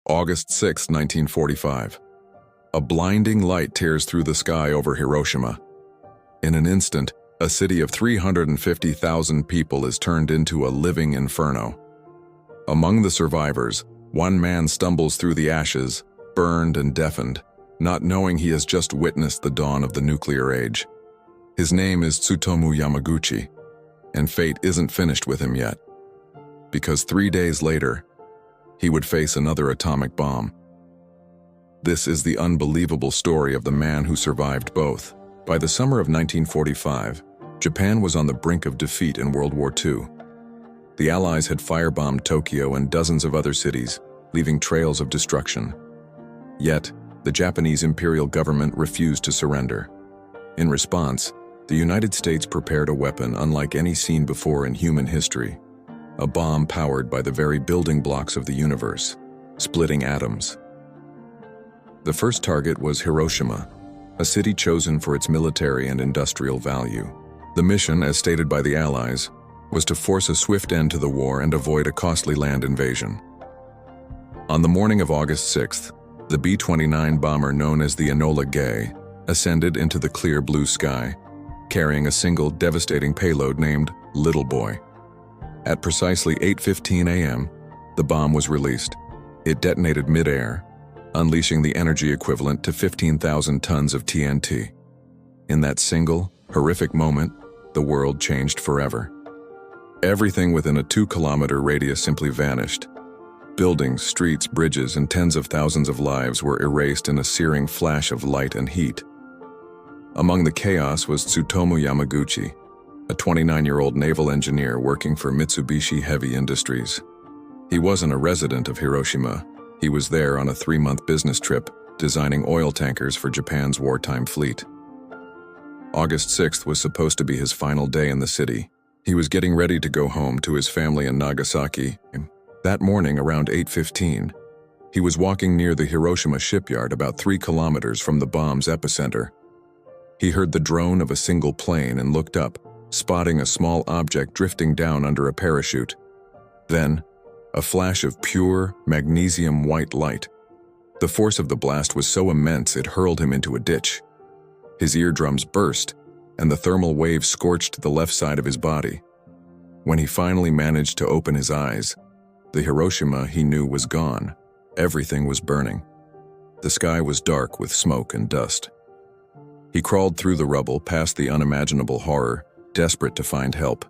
August 6, 1945. A blinding light tears through the sky over Hiroshima. In an instant, a city of 350,000 people is turned into a living inferno. Among the survivors, one man stumbles through the ashes, burned and deafened, not knowing he has just witnessed the dawn of the nuclear age. His name is Tsutomu Yamaguchi, and fate isn't finished with him yet. Because 3 days later, he would face another atomic bomb. This is the unbelievable story of the man who survived both. By the summer of 1945, Japan was on the brink of defeat in World War II. The Allies had firebombed Tokyo and dozens of other cities, leaving trails of destruction. Yet, the Japanese imperial government refused to surrender. In response, the United States prepared a weapon unlike any seen before in human history. A bomb powered by the very building blocks of the universe, splitting atoms. The first target was Hiroshima, a city chosen for its military and industrial value. The mission, as stated by the Allies, was to force a swift end to the war and avoid a costly land invasion. On the morning of August 6th, the B-29 bomber known as the Enola Gay ascended into the clear blue sky, carrying a single devastating payload named Little Boy. At precisely 8:15 a.m., the bomb was released. It detonated mid-air, unleashing the energy equivalent to 15,000 tons of TNT. In that single, horrific moment, the world changed forever. Everything within a 2-kilometer radius simply vanished. Buildings, streets, bridges, and tens of thousands of lives were erased in a searing flash of light and heat. Among the chaos was Tsutomu Yamaguchi, a 29-year-old naval engineer working for Mitsubishi Heavy Industries. He wasn't a resident of Hiroshima. He was there on a 3-month business trip, designing oil tankers for Japan's wartime fleet. August 6th was supposed to be his final day in the city. He was getting ready to go home to his family in Nagasaki. That morning, around 8:15, he was walking near the Hiroshima shipyard about 3 kilometers from the bomb's epicenter. He heard the drone of a single plane and looked up, spotting a small object drifting down under a parachute. Then, a flash of pure, magnesium white light. The force of the blast was so immense it hurled him into a ditch. His eardrums burst, and the thermal wave scorched the left side of his body. When he finally managed to open his eyes, the Hiroshima he knew was gone. Everything was burning. The sky was dark with smoke and dust. He crawled through the rubble past the unimaginable horror, desperate to find help.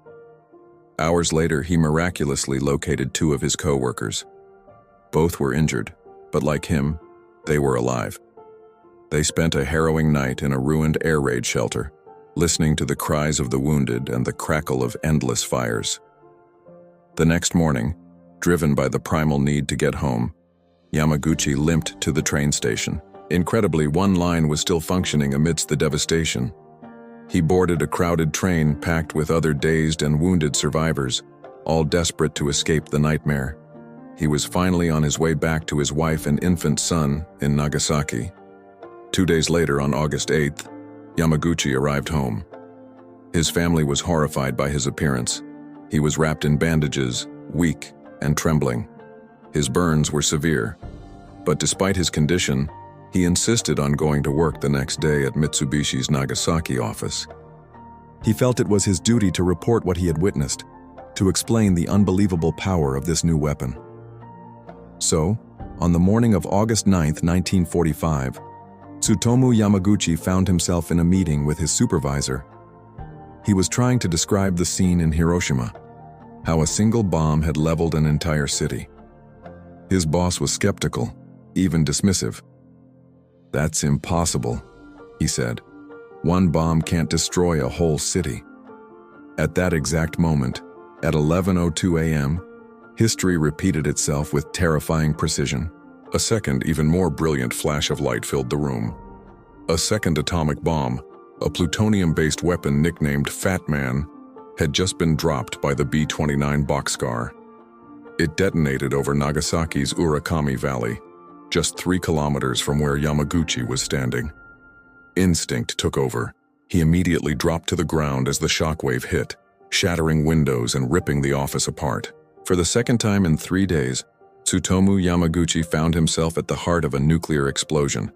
Hours later, he miraculously located 2 of his co-workers. Both were injured, but like him, they were alive. They spent a harrowing night in a ruined air raid shelter, listening to the cries of the wounded and the crackle of endless fires. The next morning, driven by the primal need to get home, Yamaguchi limped to the train station. Incredibly, one line was still functioning amidst the devastation. He boarded a crowded train packed with other dazed and wounded survivors, all desperate to escape the nightmare. He was finally on his way back to his wife and infant son in Nagasaki. 2 days later, on August 8th, Yamaguchi arrived home. His family was horrified by his appearance. He was wrapped in bandages, weak and trembling. His burns were severe, but despite his condition, he insisted on going to work the next day at Mitsubishi's Nagasaki office. He felt it was his duty to report what he had witnessed, to explain the unbelievable power of this new weapon. So, on the morning of August 9th, 1945, Tsutomu Yamaguchi found himself in a meeting with his supervisor. He was trying to describe the scene in Hiroshima, how a single bomb had leveled an entire city. His boss was skeptical, even dismissive. "That's impossible," he said. "One bomb can't destroy a whole city." At that exact moment, at 11:02 a.m., history repeated itself with terrifying precision. A second, even more brilliant flash of light filled the room. A second atomic bomb, a plutonium-based weapon nicknamed Fat Man, had just been dropped by the B-29 Boxcar. It detonated over Nagasaki's Urakami Valley, just 3 kilometers from where Yamaguchi was standing. Instinct took over. He immediately dropped to the ground as the shockwave hit, shattering windows and ripping the office apart. For the second time in 3 days, Tsutomu Yamaguchi found himself at the heart of a nuclear explosion.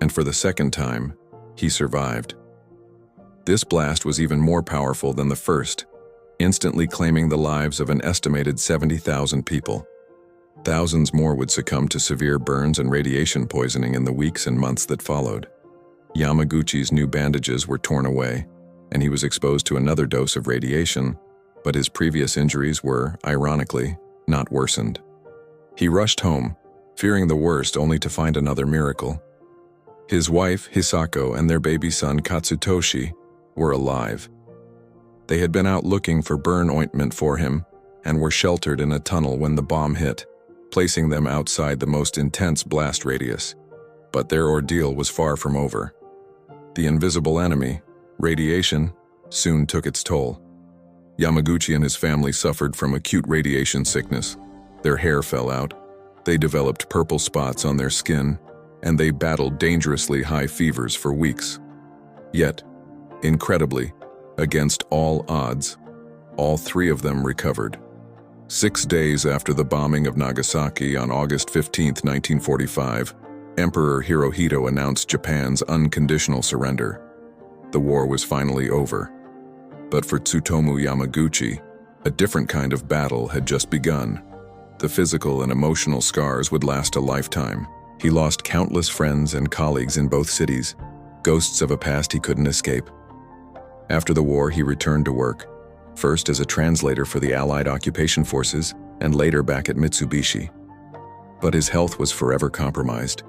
And for the second time, he survived. This blast was even more powerful than the first, instantly claiming the lives of an estimated 70,000 people. Thousands more would succumb to severe burns and radiation poisoning in the weeks and months that followed. Yamaguchi's new bandages were torn away, and he was exposed to another dose of radiation, but his previous injuries were, ironically, not worsened. He rushed home, fearing the worst only to find another miracle. His wife, Hisako, and their baby son, Katsutoshi, were alive. They had been out looking for burn ointment for him and were sheltered in a tunnel when the bomb hit, placing them outside the most intense blast radius. But their ordeal was far from over. The invisible enemy, radiation, soon took its toll. Yamaguchi and his family suffered from acute radiation sickness. Their hair fell out, they developed purple spots on their skin, and they battled dangerously high fevers for weeks. Yet, incredibly, against all odds, all three of them recovered. 6 days after the bombing of Nagasaki on August 15, 1945, Emperor Hirohito announced Japan's unconditional surrender. The war was finally over. But for Tsutomu Yamaguchi, a different kind of battle had just begun. The physical and emotional scars would last a lifetime. He lost countless friends and colleagues in both cities, ghosts of a past he couldn't escape. After the war, he returned to work, first as a translator for the Allied occupation forces and later back at Mitsubishi. But his health was forever compromised.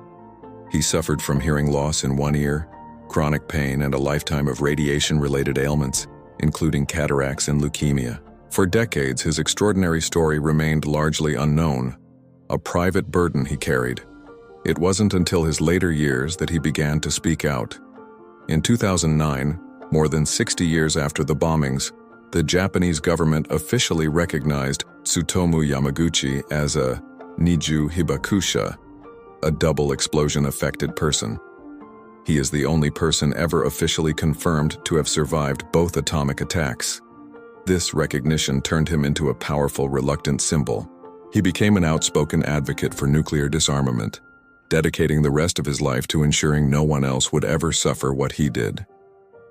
He suffered from hearing loss in one ear, chronic pain, and a lifetime of radiation-related ailments, including cataracts and leukemia. For decades, his extraordinary story remained largely unknown, a private burden he carried. It wasn't until his later years that he began to speak out. In 2009, more than 60 years after the bombings, the Japanese government officially recognized Tsutomu Yamaguchi as a Niju Hibakusha, a double explosion-affected person. He is the only person ever officially confirmed to have survived both atomic attacks. This recognition turned him into a powerful, reluctant symbol. He became an outspoken advocate for nuclear disarmament, dedicating the rest of his life to ensuring no one else would ever suffer what he did.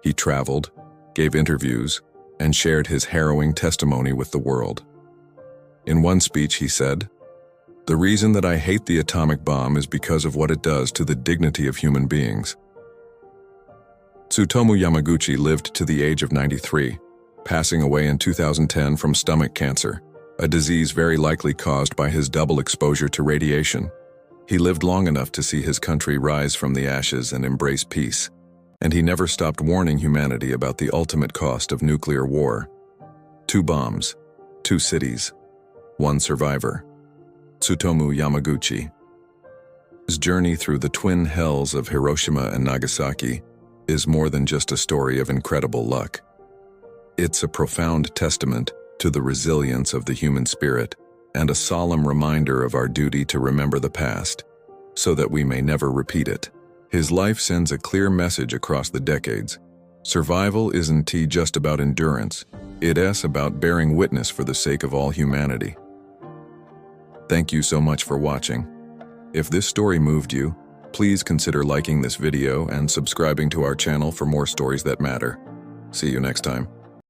He traveled, gave interviews, and shared his harrowing testimony with the world. In one speech, he said, "The reason that I hate the atomic bomb is because of what it does to the dignity of human beings." Tsutomu Yamaguchi lived to the age of 93, passing away in 2010 from stomach cancer, a disease very likely caused by his double exposure to radiation. He lived long enough to see his country rise from the ashes and embrace peace, and he never stopped warning humanity about the ultimate cost of nuclear war. 2 bombs, 2 cities, 1 survivor. Tsutomu Yamaguchi. His journey through the twin hells of Hiroshima and Nagasaki is more than just a story of incredible luck. It's a profound testament to the resilience of the human spirit and a solemn reminder of our duty to remember the past, so that we may never repeat it. His life sends a clear message across the decades. Survival isn't just about endurance, it's about bearing witness for the sake of all humanity. Thank you so much for watching. If this story moved you, please consider liking this video and subscribing to our channel for more stories that matter. See you next time.